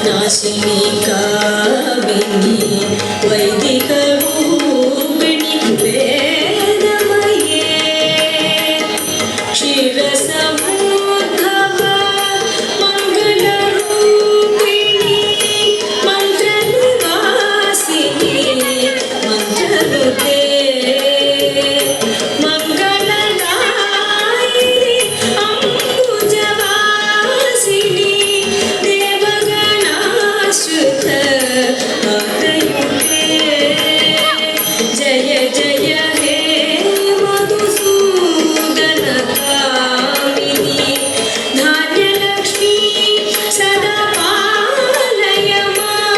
नाशिनी कामिनी वैदिक रूपिणी वेदमये क्षीरसमुद्भव मंगल रूपिणी मंत्रनिवासिनी मंत्रनुते मंगलदायिनी अंबुजवासिनी जय जय हे मधुसूदन कामिनी धान्यलक्ष्मी सदा पालय मां।